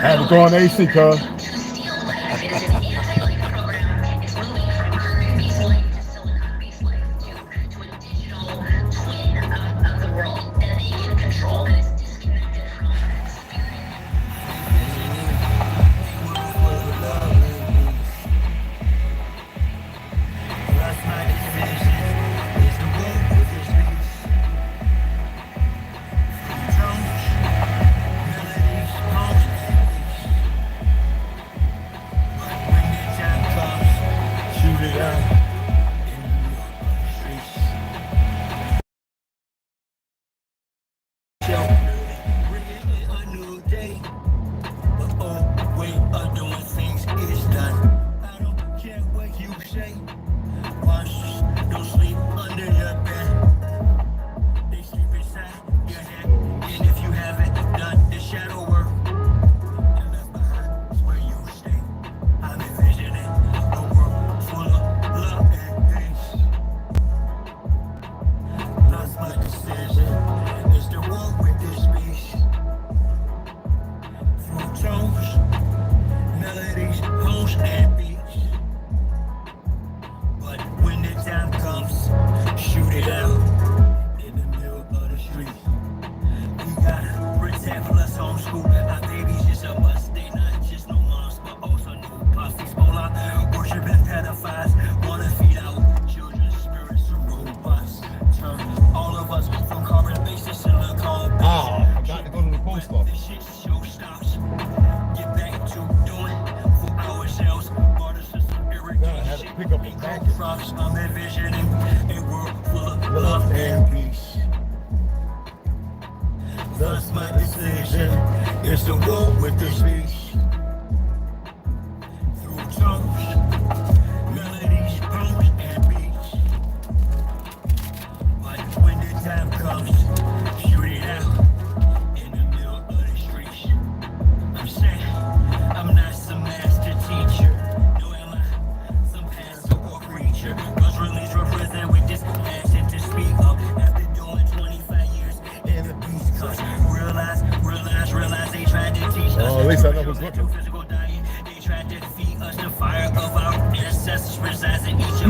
Had to go on AC, cuz.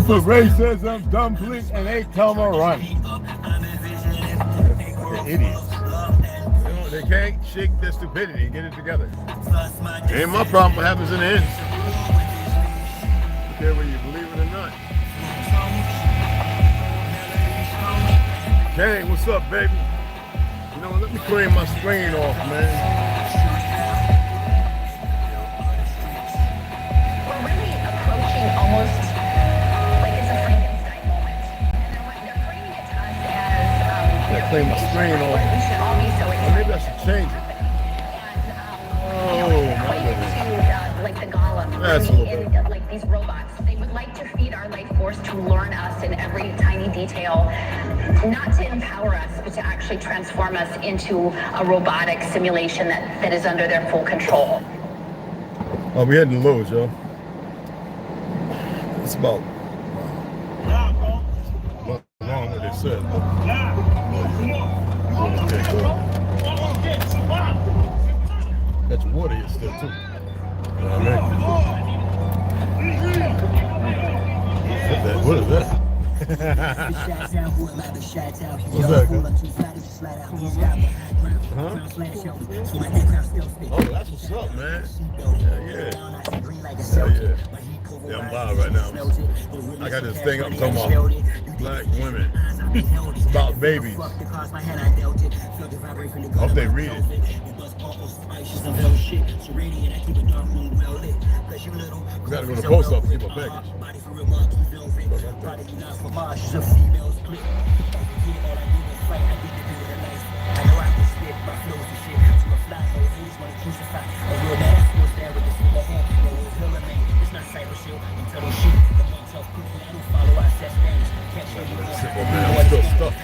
Racism, dumpling, and they come around. They're idiots. You know, they can't shake their stupidity and get it together. Ain't my problem what happens in the end. I don't care whether you believe it or not. Hey, what's up, baby? You know, let me clean my screen off, man. We're really approaching almost clean my screen off. Or maybe I should change it. Oh, my goodness. Like the golem. That's a little bit. Like these robots. They would like to feed our life force to learn us in every tiny detail. Not to empower us, but to actually transform us into a robotic simulation that is under their full control. Oh, we heading to Lowe's, yo. It's about long what they said. That's water here still too. You know what I mean? What is that? What's that? Huh? Oh, that's what's up, man. Yeah. Yeah, I'm live right now. I got this thing up talking about black women. It's about babies. I hope they read it. We gotta go to the post office to get my package. Man, I'm still stuck.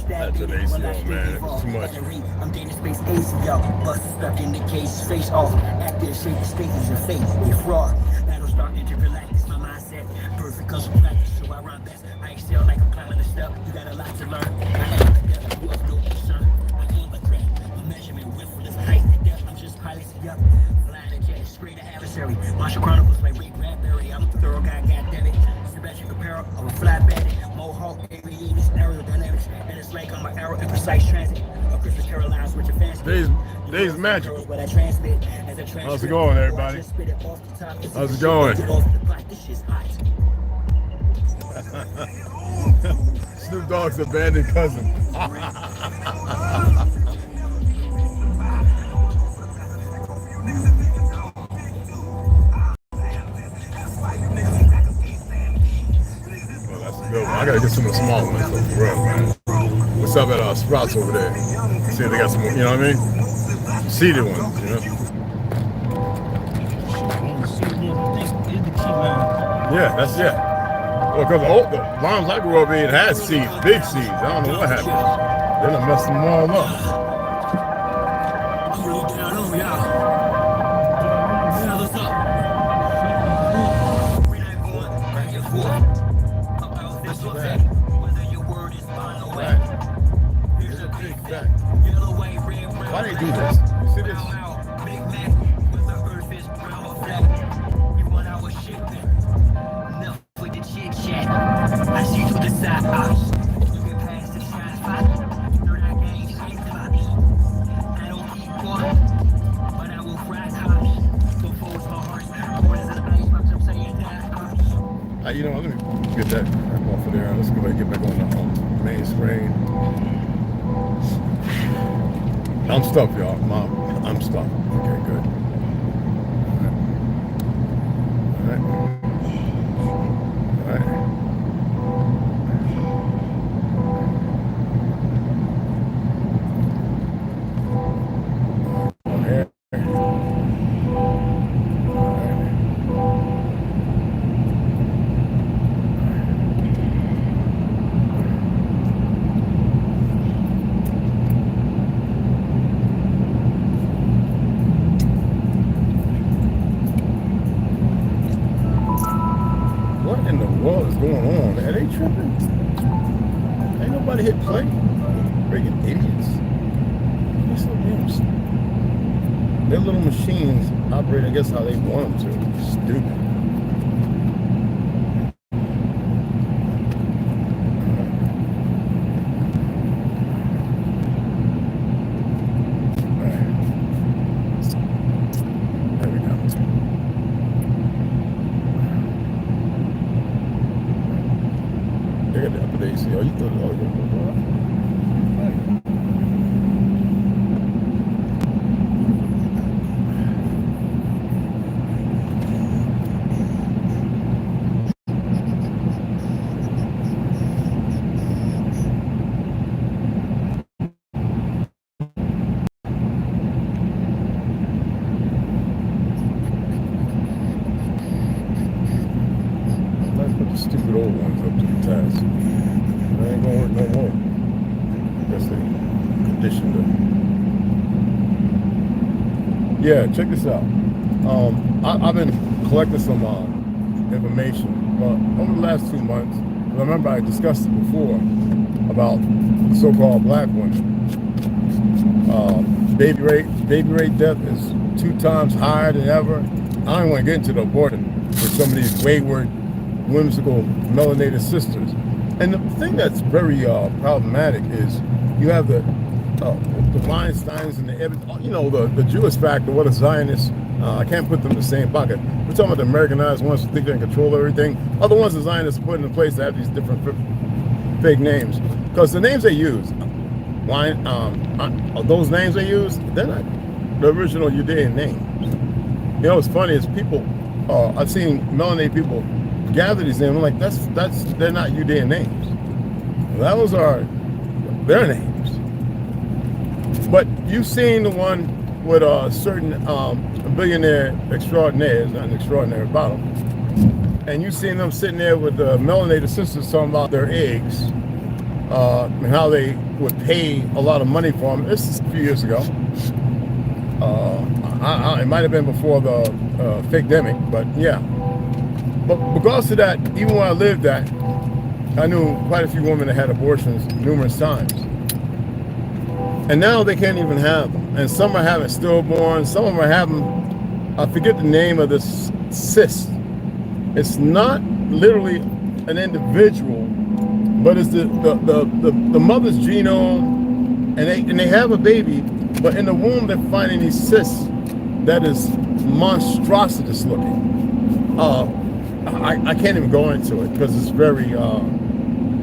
That's an ACO, man. It's too much. I'm gaining space ACO. Bust stuck in the case. Face off. Active shape the stages of faith. You fraud. That'll start to relax my mindset. Perfect cause I'm practice. So I run best. I excel like I'm climbing the step, you got a lot to learn. I am a depth, you have no concern. I am a threat, a measurement width from this height to depth. I'm just piloting up, flying a jet, straight to adversary. Martial Chronicles like Ray Bradbury. I'm a thorough guy, goddammit. Symmetric apparel, I'm a fly bandit. Mohawk, aviators, aerodynamics. And it's like I'm an arrow in precise transit. A Christmas Carolines with your fans. Days magic. What I transmit as a How's it going, everybody? How's it going? Snoop Dogg's abandoned cousin. I gotta get some of the small ones though, for real, man. What's up at Sprouts over there? See if they got some, you know what I mean? Seeded ones, you know? Yeah, that's it. Well, because the limes I grew up in had seeds, big seeds. I don't know what happened. They done messed them all up. Why they do this? You see this? I see through the side eyes. You can pass the shine spot. Through that game, shine clock. I don't eat water, but I will fry cops. So folds my heart. Borders of the ice, I'm saying that. You know what? Let me get that off of there. Let's go ahead and get back on the main screen. I'm stuck, y'all. I'm stuck. Okay, good. All right. All right. Hit play. Freaking idiots. They're so damn stupid. Their little machines operate, I guess, how they want them to. Stupid. There we go. They got the upper AC. Oh, you thought it all good. Stupid old ones up to the task. They ain't gonna work no more. I guess they conditioned them. Yeah, check this out. I've been collecting some information over the last 2 months. Remember, I discussed it before about so-called black women. Baby rate death is 2 times higher than ever. I don't even want to get into the abortion with some of these wayward, whimsical, melanated sisters. And the thing that's very problematic is you have the Weinsteins and the Jewish factor, what a Zionist. I can't put them in the same bucket. We're talking about the Americanized ones who think they can control everything. Other ones the Zionists are putting in place to have these different fake names. Because the names they use, those names they use, they're not the original Judean names. You know what's funny is people, I've seen melanated people gather these names. I'm like, they're not Judean names. Those are their names. But you've seen the one with a certain billionaire extraordinaire, not an extraordinary about them, and you've seen them sitting there with the melanated sisters talking about their eggs and how they would pay a lot of money for them. This is a few years ago. It might have been before the fake demic, but yeah. But regardless of that, even when I lived that, I knew quite a few women that had abortions numerous times. And now they can't even have them. And some are having stillborn, some of them are having, I forget the name of this cyst. It's not literally an individual, but it's the mother's genome, and they have a baby, but in the womb they're finding these cysts that is monstrous looking. I can't even go into it because it's very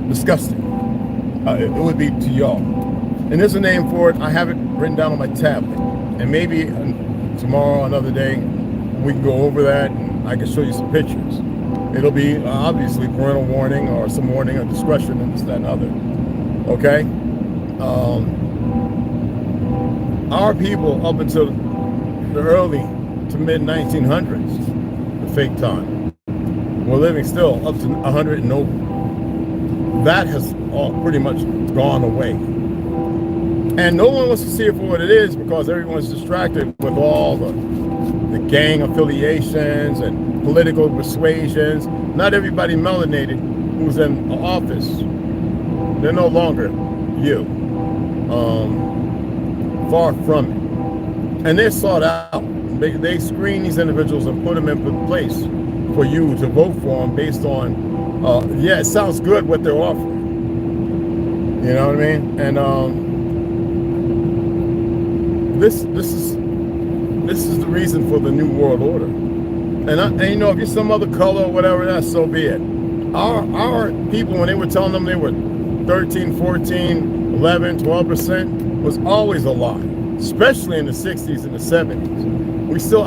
disgusting. It would be to y'all. And there's a name for it. I have it written down on my tablet. And maybe tomorrow, another day, we can go over that and I can show you some pictures. It'll be obviously parental warning or some warning of discretion and this, that, and other. Okay? Our people up until the early to mid 1900s, the fake time, we're living still up to 100 and over. That has all pretty much gone away. And no one wants to see it for what it is because everyone's distracted with all the gang affiliations and political persuasions. Not everybody melanated who's in office, they're no longer you. Far from it. And they're sought out. They screen these individuals and put them in place for you to vote for them based on, yeah, it sounds good what they're You know what I mean? And this is the reason for the New World Order. And you know, if you're some other color or whatever, that's so be it. Our people, when they were telling them they were 13, 14, 11, 12%, was always a lie, especially in the 60s and the 70s. We still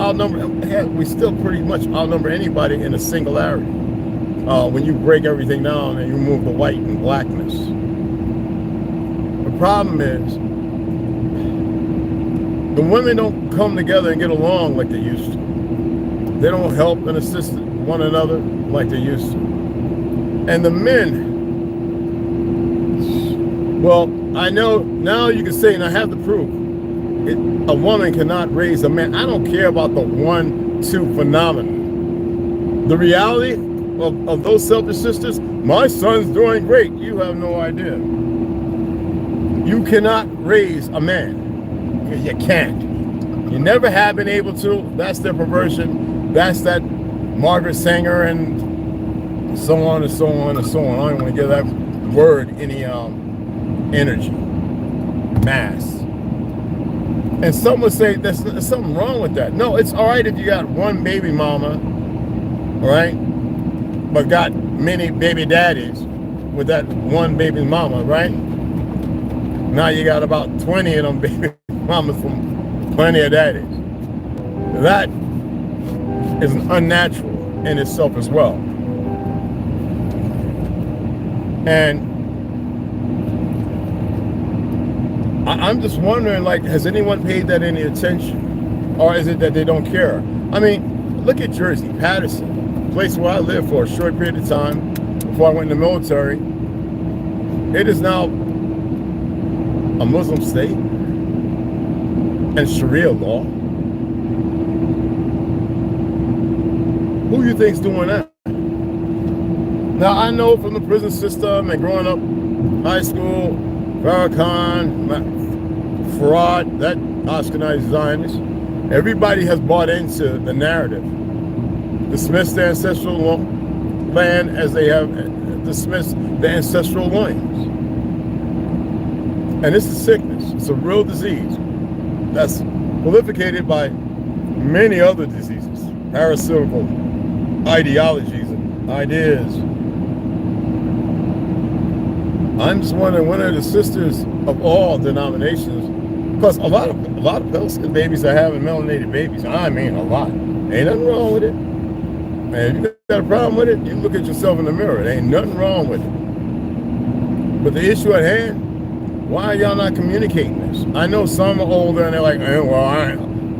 pretty much outnumber anybody in a singularity. When you break everything down and you remove the white and blackness. The problem is, the women don't come together and get along like they used to. They don't help and assist one another like they used to. And the men, well, I know now you can say, and I have the proof, a woman cannot raise a man. I don't care about the 1-2 phenomenon. The reality of those selfish sisters, my son's doing great. You have no idea. You cannot raise a man. You can't. You never have been able to. That's their perversion. That's that Margaret Sanger and so on and so on and so on. I don't want to give that word any energy, mass. And some would say there's something wrong with that. No, it's all right if you got one baby mama, all right, but got many baby daddies with that one baby mama, right? Now you got about 20 of them baby mamas from plenty of daddies. That is unnatural in itself as well. And I'm just wondering, like, has anyone paid that any attention? Or is it that they don't care? I mean, look at Jersey, Patterson, a place where I lived for a short period of time before I went in the military. It is now a Muslim state and Sharia law. Who you think's doing that? Now, I know from the prison system and growing up high school, Farrakhan, fraud, that Ashkenazi Zionist, everybody has bought into the narrative. Dismiss the ancestral land as they have dismissed the ancestral loins. And this is sickness. It's a real disease that's proliferated by many other diseases, parasitical ideologies and ideas. I'm just wondering, when are the sisters of all denominations? Because a lot of Palestinian babies are having melanated babies. I mean, a lot. Ain't nothing wrong with it. And if you got a problem with it, you look at yourself in the mirror. There ain't nothing wrong with it. But the issue at hand, why are y'all not communicating this? I know some are older and they're like, well,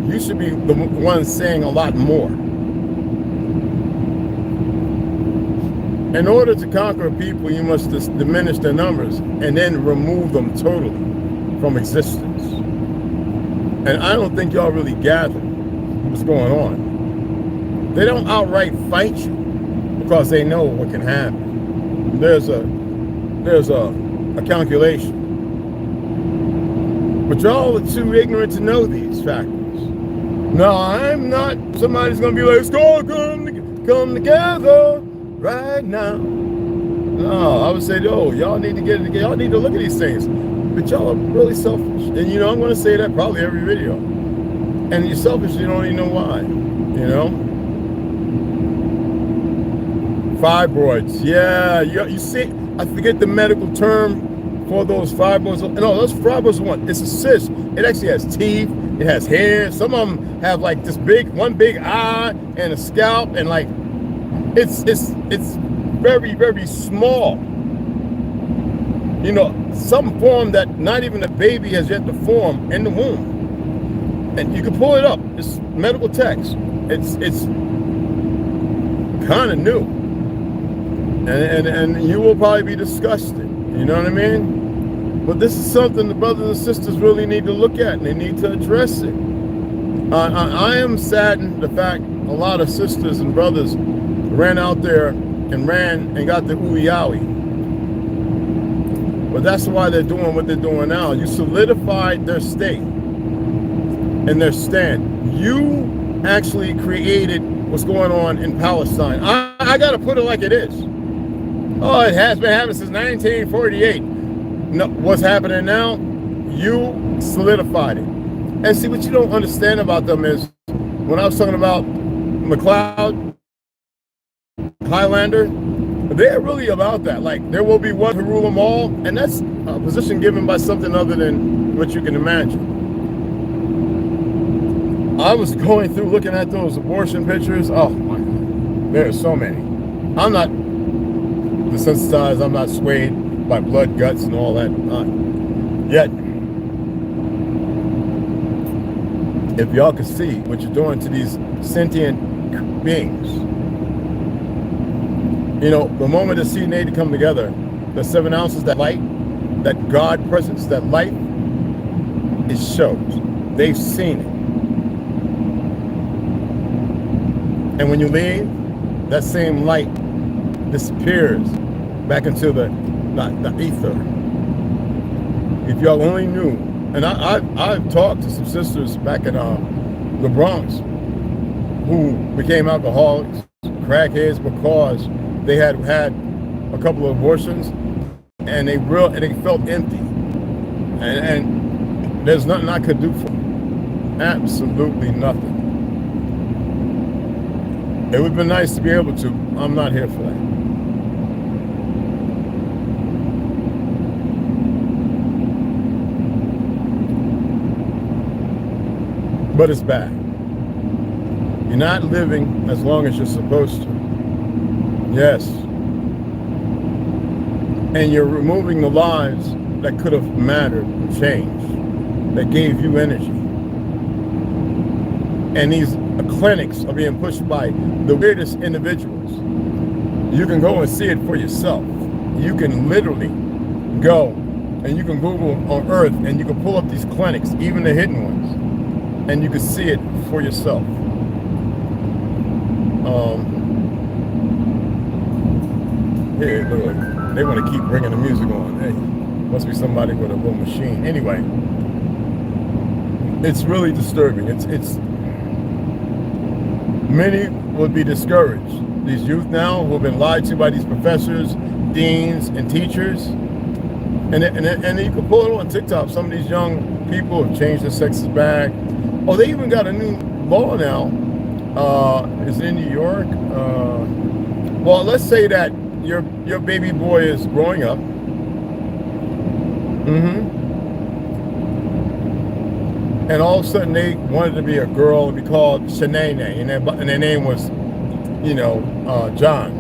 you should be the one saying a lot more. In order to conquer people, you must diminish their numbers and then remove them totally from existence. And I don't think y'all really gather what's going on. They don't outright fight you because they know what can happen. there's a calculation. But y'all are too ignorant to know these factors. No, I'm not. Somebody's gonna be like, it's gonna come together right now. No, I would say, no, y'all need to get it together. Y'all need to look at these things. But y'all are really selfish. And you know, I'm gonna say that probably every video. And you're selfish, you don't even know why. You know? Fibroids. Yeah, you see, I forget the medical term for those fibroids. No, those fibroids are one. It's a cyst. It actually has teeth. It has hair. Some of them have like this one big eye and a scalp, and like it's very, very small. You know, some form that not even a baby has yet to form in the womb. And you can pull it up. It's medical text. It's kind of new. And you will probably be disgusted. You know what I mean? But this is something the brothers and sisters really need to look at, and they need to address it. I am saddened the fact a lot of sisters and brothers ran out there and got the ooey-owie. But that's why they're doing what they're doing now. You solidified their state and their stand. You actually created what's going on in Palestine. I got to put it like it is. Oh, it has been happening since 1948. No, what's happening now? You solidified it. And see, what you don't understand about them is, when I was talking about McLeod, Highlander, they're really about that. Like, there will be one to rule them all, and that's a position given by something other than what you can imagine. I was going through looking at those abortion pictures. Oh my God, there are so many. I'm not desensitized, I'm not swayed by blood, guts, and all that. Yet, if y'all could see what you're doing to these sentient beings, you know, the moment the seed and A to come together, the 7 ounces, that light, that God presence, that light, it shows. They've seen it. And when you leave, that same light disappears back into the ether. If y'all only knew, and I've talked to some sisters back in the Bronx who became alcoholics, crackheads, because they had a couple of abortions, and they felt empty, and there's nothing I could do for them. Absolutely nothing. It would have been nice to be able to. I'm not here for that. But it's bad. You're not living as long as you're supposed to. Yes. And you're removing the lives that could have mattered and changed, that gave you energy. And these clinics are being pushed by the weirdest individuals. You can go and see it for yourself. You can literally go and you can Google on Earth and you can pull up these clinics, even the hidden ones, and you can see it for yourself. Here, look, they want to keep bringing the music on. Hey, must be somebody with a little machine. Anyway, it's really disturbing. It's many would be discouraged. These youth now who have been lied to by these professors, deans, and teachers. And you can pull it on TikTok. Some of these young people have changed their sexes back. Oh, they even got a new law now. It's in New York. Well, let's say that your baby boy is growing up. And all of a sudden they wanted to be a girl and be called Shanae, and their name was, you know, John.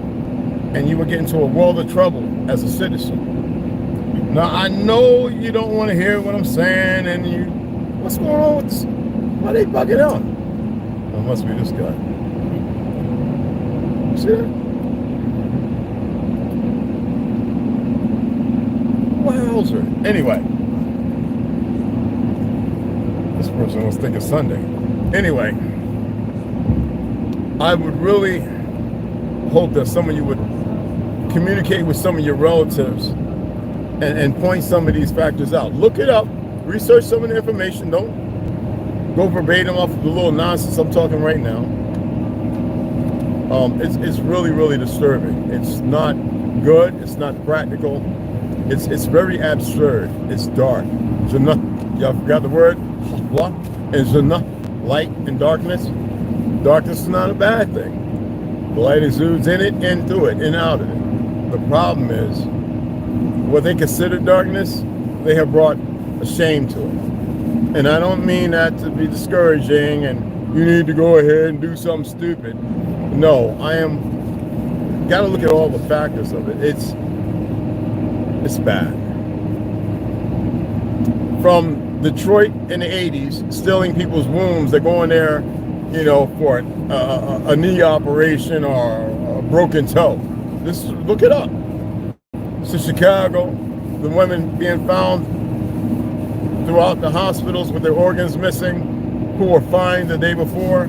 And you would get into a world of trouble as a citizen. Now, I know you don't want to hear what I'm saying, and what's going on with this? Why are they bugging out? Oh, it must be this guy. See that? Wowzer. Anyway. This person was thinking Sunday. Anyway. I would really hope that some of you would communicate with some of your relatives and point some of these factors out. Look it up, research some of the information. Don't go verbatim off of the little nonsense I'm talking right now. It's really, really disturbing. It's not good. It's not practical. It's very absurd. It's dark. Y'all forgot the word? What? Is enough light and darkness? Darkness is not a bad thing. The light exudes in it and through it and out of it. The problem is, what they consider darkness, they have brought a shame to it. And I don't mean that to be discouraging and you need to go ahead and do something stupid. No, got to look at all the factors of it. It's bad. From Detroit in the 80s, stealing people's wombs, they're going there, you know, for a knee operation or a broken toe. Look it up. To Chicago, the women being found throughout the hospitals with their organs missing, who were fined the day before.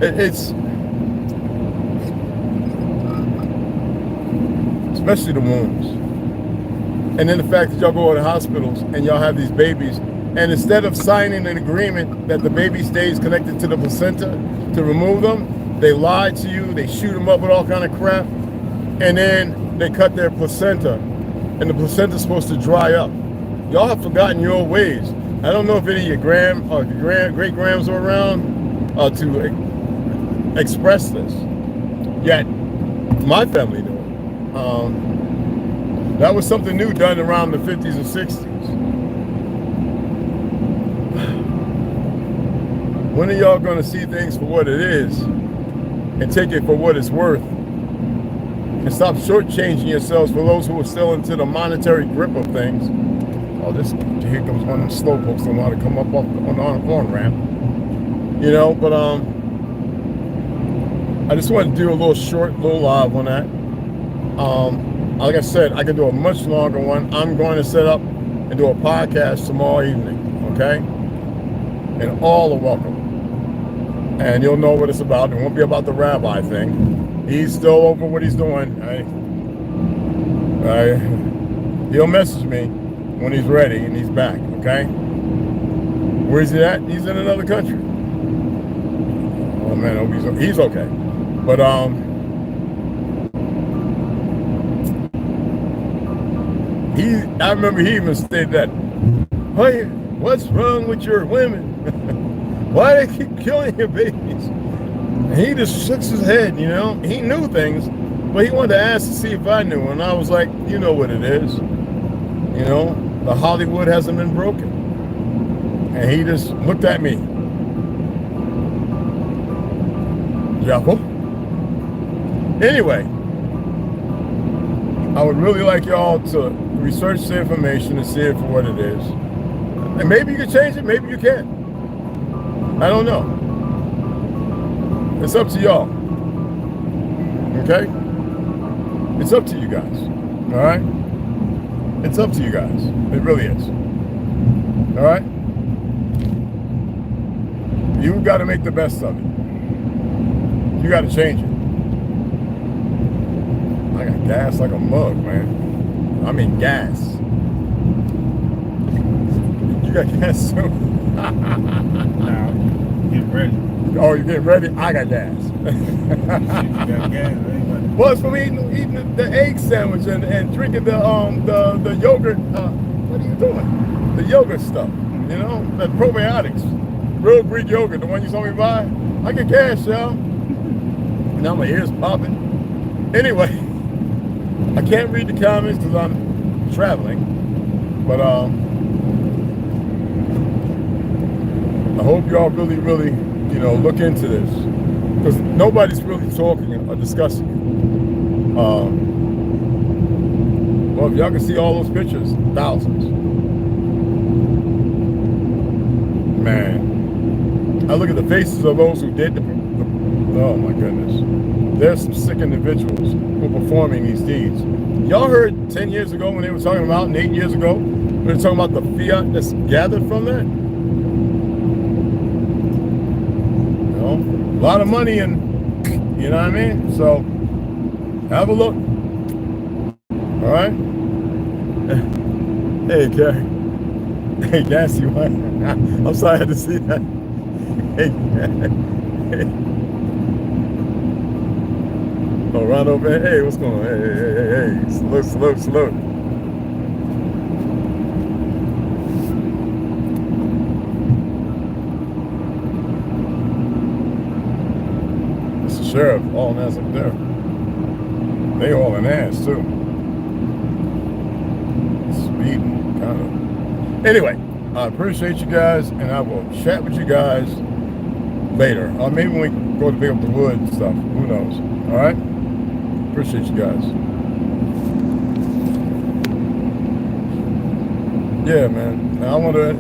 It's especially the wounds. And then the fact that y'all go to the hospitals and y'all have these babies, and instead of signing an agreement that the baby stays connected to the placenta to remove them, they lie to you, they shoot them up with all kind of crap, and then they cut their placenta, and the placenta's supposed to dry up. Y'all have forgotten your old ways. I don't know if any of your great-grams are around to express this. Yet, my family knew it. That was something new done around the 50s and 60s. When are y'all going to see things for what it is and take it for what it's worth? And stop shortchanging yourselves for those who are still into the monetary grip of things. Oh, here comes one of them slow folks that want to come up on the on-ramp. You know, but I just wanted to do a little live on that. Like I said, I can do a much longer one. I'm going to set up and do a podcast tomorrow evening, okay? And all are welcome. And you'll know what it's about. It won't be about the rabbi thing. He's still over what he's doing. He'll message me when he's ready and he's back, okay? Where is he at? He's in another country. Oh man, I hope he's okay. But I remember he even stated that, hey, what's wrong with your women? Why they keep killing your babies? And he just shook his head, you know. He knew things, but he wanted to ask to see if I knew. And I was like, you know what it is. You know, the Hollywood hasn't been broken. And he just looked at me. Yahoo. Anyway, I would really like y'all to research the information and see it for what it is. And maybe you can change it, maybe you can't. I don't know. It's up to y'all. Okay? It's up to you guys. All right? It's up to you guys. It really is. All right? You got to make the best of it. You got to change it. I got gas like a mug, man. I mean gas. You got gas too? Now, get ready. Oh, you're getting ready? I got gas. You got gas, well, it's from eating the egg sandwich and drinking the yogurt. What are you doing? The yogurt stuff, you know, the probiotics. Real Greek yogurt, the one you saw me buy. I get gas, y'all. Now my ears popping. Anyway, I can't read the comments because I'm traveling, but I hope y'all really, really, you know, look into this because nobody's really talking or discussing it. Well, if y'all can see all those pictures, thousands. Man, I look at the faces of those who did oh my goodness. There's some sick individuals who are performing these deeds. Y'all heard 10 years ago when they were talking about, and 8 years ago, when they were talking about the fiat that's gathered from that? You know, a lot of money and, you know what I mean? So, have a look. All right. Hey, Gary. Hey, Gassy one. I'm sorry I had to see that. Hey. Oh, Rondo, man. Hey, what's going on? Hey. Slow. It's the sheriff hauling ass up there. They hauling ass, too. Speeding, kind of. Anyway, I appreciate you guys, and I will chat with you guys later. Or maybe when we go to pick up the wood and stuff. Who knows? All right? Appreciate you guys. Yeah, man. Now I want to...